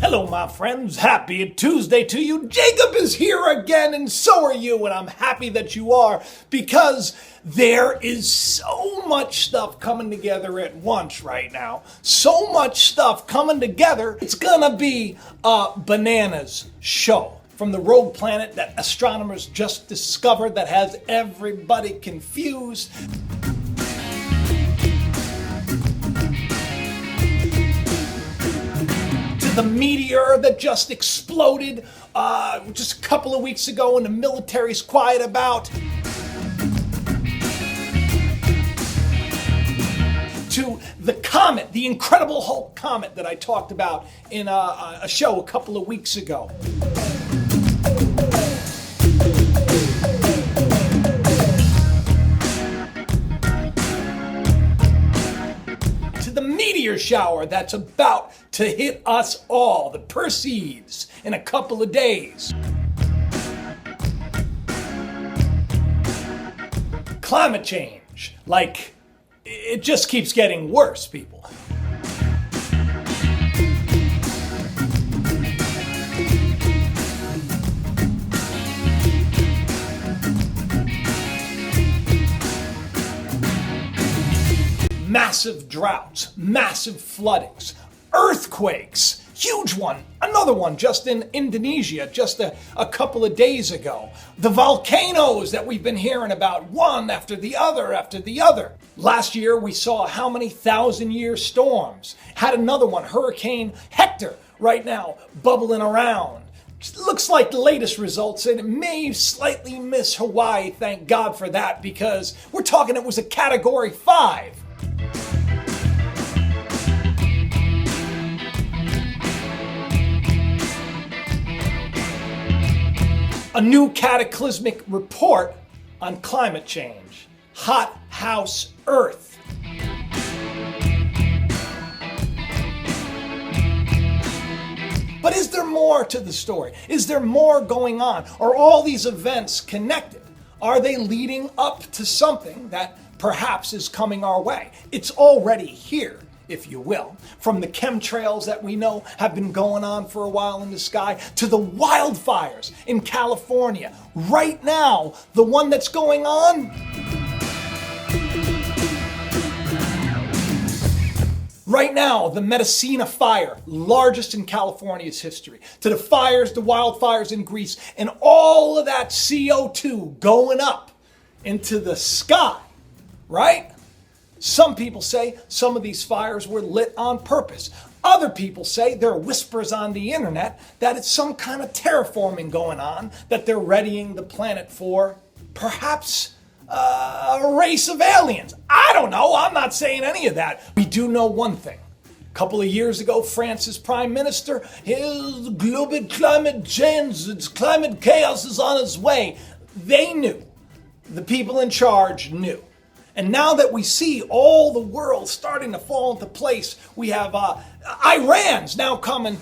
Hello, my friends. Happy Tuesday to you. Jacob is here again, and so are you, and I'm happy that you are, because there is so much stuff coming together at once right now. So much stuff coming together. It's gonna be a bananas show from the rogue planet that astronomers just discovered that has everybody confused. The meteor that just exploded just a couple of weeks ago and the military's quiet about. To the comet, the Incredible Hulk comet that I talked about in a show a couple of weeks ago. The meteor shower that's about to hit us all, the Perseids, in a couple of days. Climate change, like, it just keeps getting worse, people. Massive droughts, massive floodings, earthquakes, huge one, another one just in Indonesia just a couple of days ago. The volcanoes that we've been hearing about, one after the other after the other. Last year we saw how many 1,000-year storms. Had another one, Hurricane Hector, right now bubbling around. Looks like the latest results, and it may slightly miss Hawaii, thank God for that, because we're talking it was a Category 5. A new cataclysmic report on climate change. Hothouse Earth. But is there more to the story? Is there more going on? Are all these events connected? Are they leading up to something that perhaps is coming our way? It's already here, if you will, from the chemtrails that we know have been going on for a while in the sky, to the wildfires in California. Right now, the one that's going on, right now, the Messina fire, largest in California's history, to the fires, the wildfires in Greece, and all of that CO2 going up into the sky, right? Some people say some of these fires were lit on purpose. Other people say there are whispers on the internet that it's some kind of terraforming going on, that they're readying the planet for perhaps a race of aliens. I don't know. I'm not saying any of that. We do know one thing. A couple of years ago, France's prime minister, his global climate change, its climate chaos is on its way. They knew. The people in charge knew. And now that we see all the world starting to fall into place, we have Iran's now coming.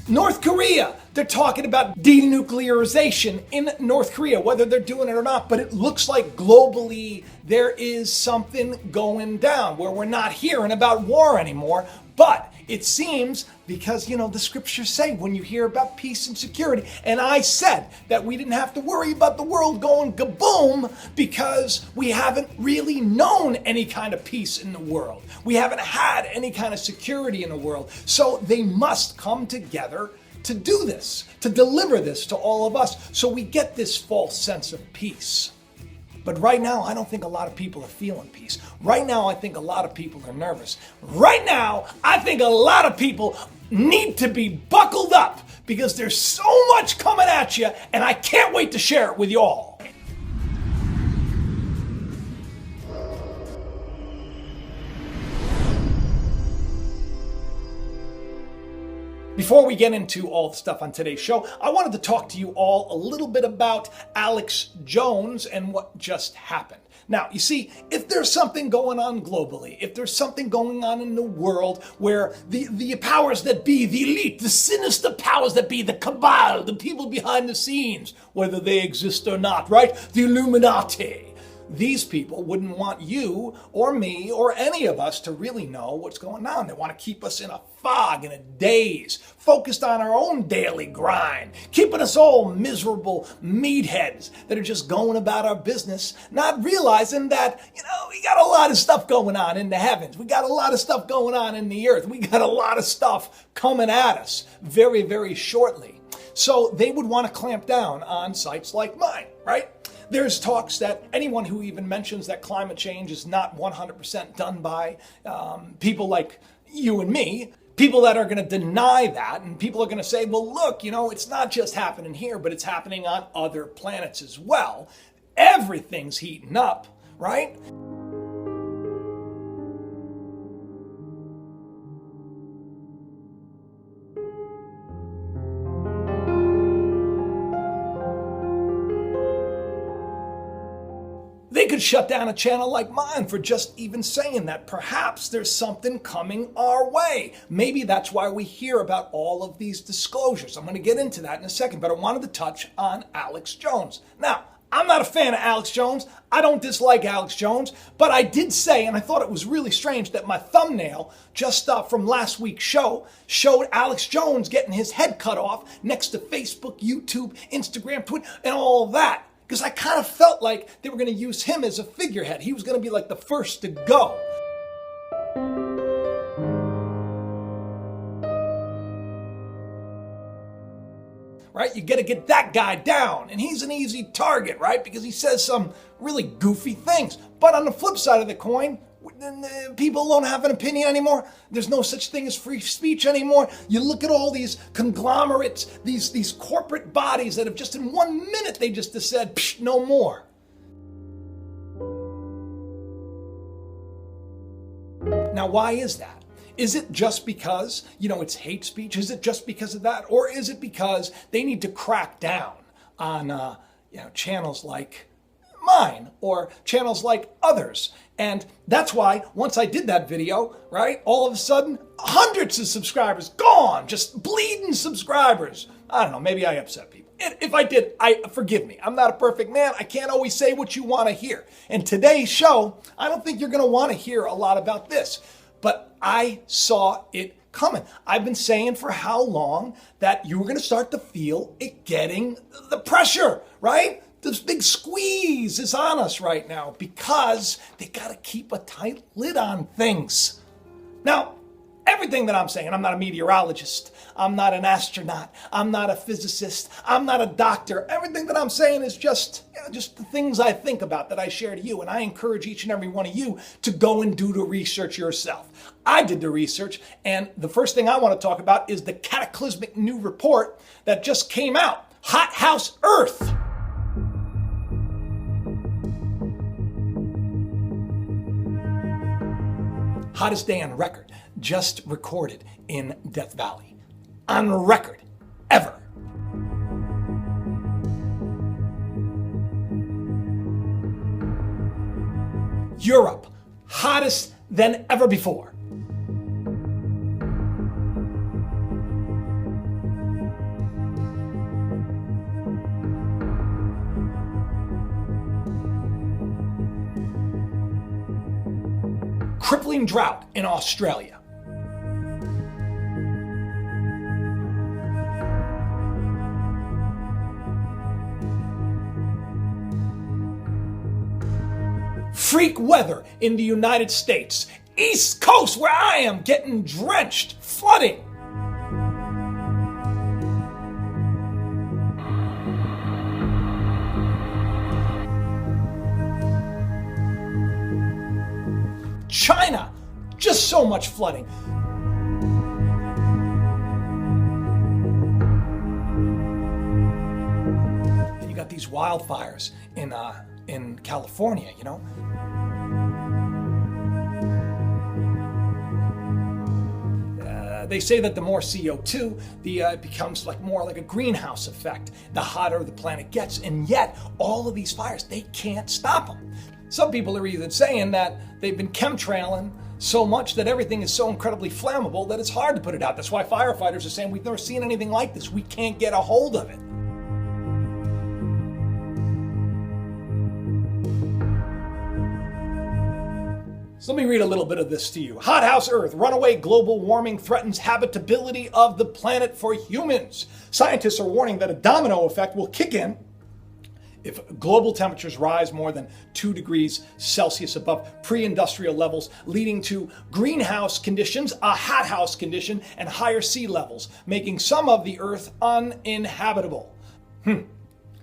North Korea, they're talking about denuclearization in North Korea, whether they're doing it or not, but it looks like globally there is something going down where we're not hearing about war anymore. But it seems, because, you know, the scriptures say when you hear about peace and security, and I said that we didn't have to worry about the world going kaboom because we haven't really known any kind of peace in the world. We haven't had any kind of security in the world. So they must come together to do this, to deliver this to all of us, so we get this false sense of peace. But right now, I don't think a lot of people are feeling peace. Right now, I think a lot of people are nervous. Right now, I think a lot of people need to be buckled up because there's so much coming at you, and I can't wait to share it with you all. Before we get into all the stuff on today's show, I wanted to talk to you all a little bit about Alex Jones and what just happened. Now, you see, if there's something going on globally, if there's something going on in the world where the powers that be, the elite, the sinister powers that be, the cabal, the people behind the scenes, whether they exist or not, right? The Illuminati, these people wouldn't want you or me or any of us to really know what's going on. They want to keep us in a fog, in a daze, focused on our own daily grind, keeping us all miserable meatheads that are just going about our business, not realizing that, we got a lot of stuff going on in the heavens. We got a lot of stuff going on in the earth. We got a lot of stuff coming at us very, very shortly. So they would want to clamp down on sites like mine, right? There's talks that anyone who even mentions that climate change is not 100% done by people like you and me, people that are going to deny that, and people are going to say, well, look, it's not just happening here, but it's happening on other planets as well. Everything's heating up, right? They could shut down a channel like mine for just even saying that perhaps there's something coming our way. Maybe that's why we hear about all of these disclosures. I'm going to get into that in a second, but I wanted to touch on Alex Jones. Now, I'm not a fan of Alex Jones. I don't dislike Alex Jones, but I did say, and I thought it was really strange, that my thumbnail just from last week's show showed Alex Jones getting his head cut off next to Facebook, YouTube, Instagram, Twitter, and all of that. Because I kind of felt like they were going to use him as a figurehead. He was going to be like the first to go. Right? You got to get that guy down. And he's an easy target, right? Because he says some really goofy things. But on the flip side of the coin, people don't have an opinion anymore. There's no such thing as free speech anymore. You look at all these conglomerates, these corporate bodies that have just in 1 minute they just said, psh, no more. Now, why is that? Is it just because, it's hate speech? Is it just because of that? Or is it because they need to crack down on, channels like mine or channels like others? And that's why once I did that video, right, all of a sudden, hundreds of subscribers gone, just bleeding subscribers. I don't know, maybe I upset people. If I did, forgive me. I'm not a perfect man. I can't always say what you want to hear. And today's show, I don't think you're going to want to hear a lot about this, but I saw it coming. I've been saying for how long that you were going to start to feel it getting the pressure, right? This big squeeze is on us right now because they got to keep a tight lid on things. Now, everything that I'm saying, I'm not a meteorologist, I'm not an astronaut, I'm not a physicist, I'm not a doctor. Everything that I'm saying is just the things I think about that I share to you, and I encourage each and every one of you to go and do the research yourself. I did the research, and the first thing I want to talk about is the Cataclysmic new report that just came out, Hothouse Earth. Hottest day on record, just recorded in Death Valley. On record, ever. Europe, hottest than ever before. Crippling drought in Australia. Freak weather in the United States. East Coast, where I am, getting drenched, flooding. China, just so much flooding. And you got these wildfires in California, They say that the more CO2, it becomes more like a greenhouse effect, the hotter the planet gets. And yet, all of these fires, they can't stop them. Some people are even saying that they've been chemtrailing so much that everything is so incredibly flammable that it's hard to put it out. That's why firefighters are saying, we've never seen anything like this. We can't get a hold of it. So let me read a little bit of this to you. Hothouse Earth, runaway global warming threatens habitability of the planet for humans. Scientists are warning that a domino effect will kick in if global temperatures rise more than 2 degrees Celsius above pre-industrial levels, leading to greenhouse conditions, a hothouse condition, and higher sea levels, making some of the Earth uninhabitable.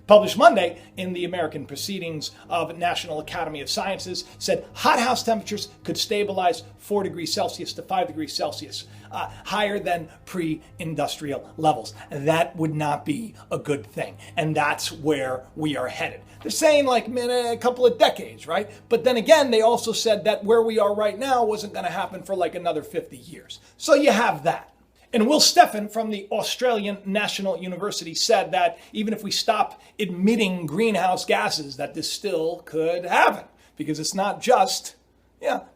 Published Monday in the American Proceedings of National Academy of Sciences, said hothouse temperatures could stabilize 4 degrees Celsius to 5 degrees Celsius, higher than pre-industrial levels. That would not be a good thing. And that's where we are headed. They're saying like a couple of decades, right? But then again, they also said that where we are right now wasn't going to happen for like another 50 years. So you have that. And Will Steffen from the Australian National University said that even if we stop emitting greenhouse gases, that this still could happen. Because it's not just,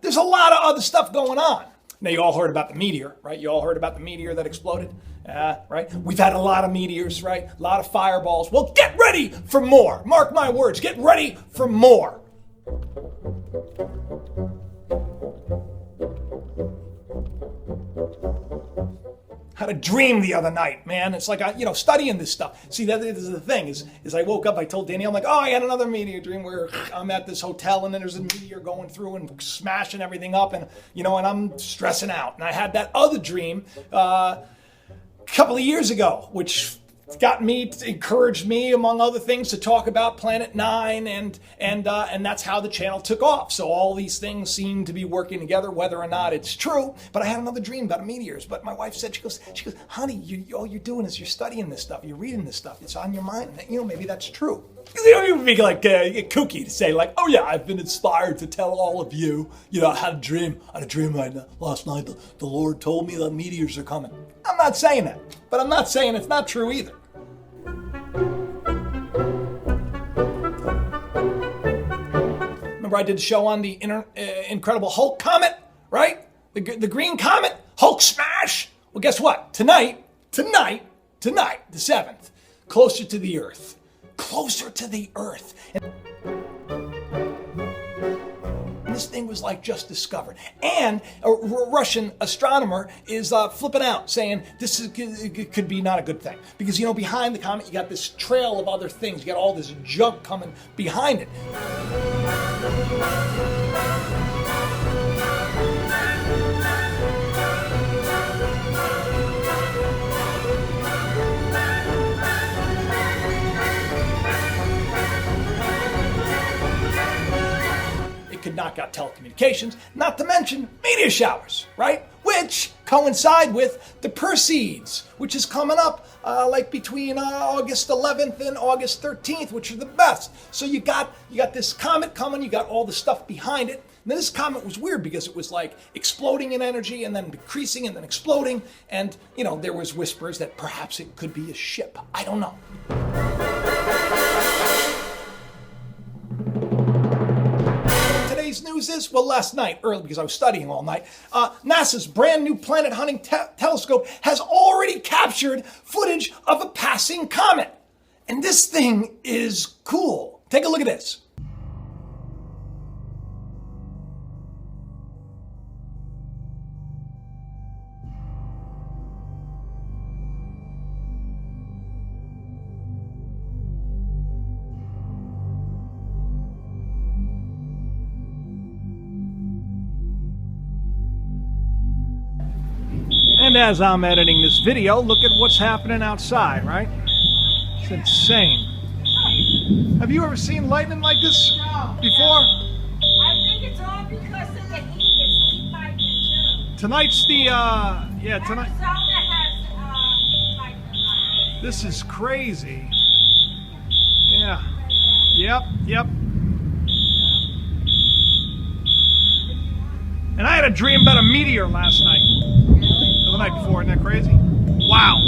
there's a lot of other stuff going on. Now, you all heard about the meteor, right? You all heard about the meteor that exploded, right? We've had a lot of meteors, right? A lot of fireballs. Well, get ready for more. Mark my words, get ready for more. Had a dream the other night, man. It's like, studying this stuff. See, that is the thing, is I woke up, I told Danny, I'm like, I had another meteor dream where I'm at this hotel and then there's a meteor going through and smashing everything up and I'm stressing out. And I had that other dream a couple of years ago, which encouraged me, among other things, to talk about Planet Nine, and that's how the channel took off. So all these things seem to be working together, whether or not it's true. But I had another dream about meteors. But my wife said, she goes, honey, all you're doing is you're studying this stuff, you're reading this stuff, it's on your mind. Maybe that's true. You don't even be like kooky to say like, oh yeah, I've been inspired to tell all of you. I had a dream last night. The Lord told me that meteors are coming. I'm not saying that, but I'm not saying it's not true either. Remember I did a show on the Incredible Hulk comet, right? The green comet, Hulk smash. Well, guess what? Tonight, the 7th, closer to the Earth. And this thing was like just discovered. And a Russian astronomer is flipping out, saying this could be not a good thing. Because, behind the comet, you got this trail of other things. You got all this junk coming behind it. Could knock out telecommunications, not to mention meteor showers, right? Which coincide with the Perseids, which is coming up like between August 11th and August 13th, which are the best. So you got this comet coming, you got all the stuff behind it. And this comet was weird because it was like exploding in energy and then decreasing and then exploding. And, there was whispers that perhaps it could be a ship. I don't know. News is, last night, early, because I was studying all night, NASA's brand new planet hunting telescope has already captured footage of a passing comet. And this thing is cool. Take a look at this. And as I'm editing this video, look at what's happening outside, right? It's insane. Have you ever seen lightning like this before? I think it's all because of the heat. It's heat lightning too. Tonight's the, tonight. Arizona has lightning. This is crazy. Yeah. Yep. And I had a dream about a meteor last night. The night before, isn't that crazy? Wow.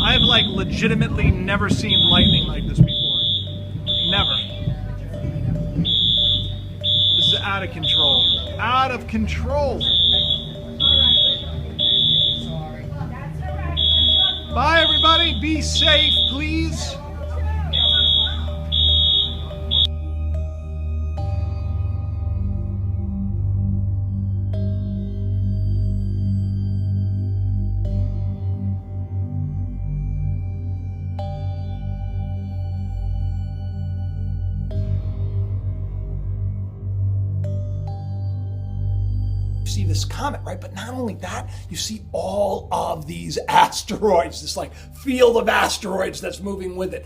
I've legitimately never seen lightning like this before. Never. This is out of control. Out of control. Bye everybody. Be safe, please. see this comet, right? But not only that, you see all of these asteroids, this like field of asteroids that's moving with it.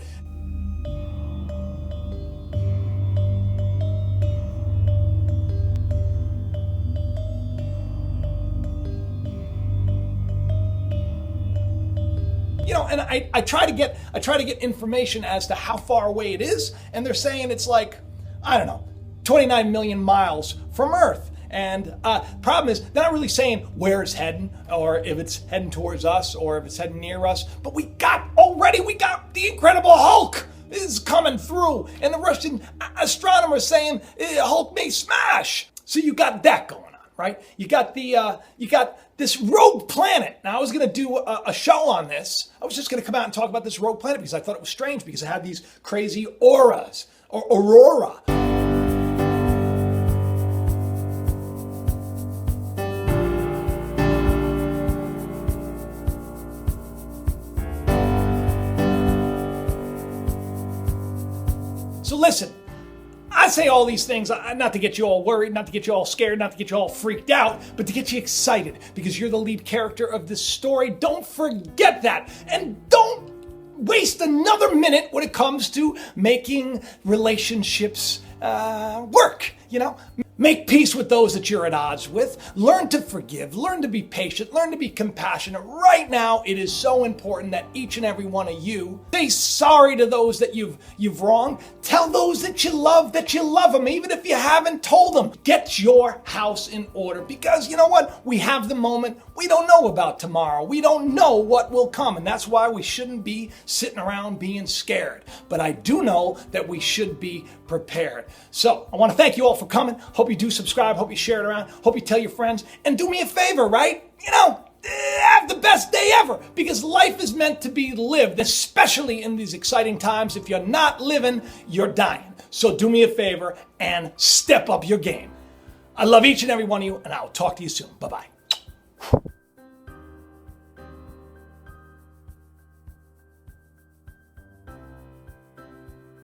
And I try to get information as to how far away it is, and they're saying it's like, I don't know, 29 million miles from Earth. And problem is, they're not really saying where it's heading, or if it's heading towards us, or if it's heading near us. But we got the Incredible Hulk is coming through, and the Russian astronomers saying Hulk may smash. So you got that going on, right? You got this rogue planet. Now, I was going to do a show on this. I was just going to come out and talk about this rogue planet because I thought it was strange because it had these crazy auras, or aurora. So listen, I say all these things not to get you all worried, not to get you all scared, not to get you all freaked out, but to get you excited because you're the lead character of this story. Don't forget that. And don't waste another minute when it comes to making relationships work, Make peace with those that you're at odds with. Learn to forgive. Learn to be patient. Learn to be compassionate. Right now, it is so important that each and every one of you say sorry to those that you've wronged. Tell those that you love them, even if you haven't told them. Get your house in order because you know what? We have the moment. We don't know about tomorrow. We don't know what will come, and that's why we shouldn't be sitting around being scared. But I do know that we should be prepared. So I want to thank you all for coming. Hope you do subscribe. Hope you share it around. Hope you tell your friends. And do me a favor, right? Have the best day ever because life is meant to be lived, especially in these exciting times. If you're not living, you're dying. So do me a favor and step up your game. I love each and every one of you, and I'll talk to you soon. Bye-bye.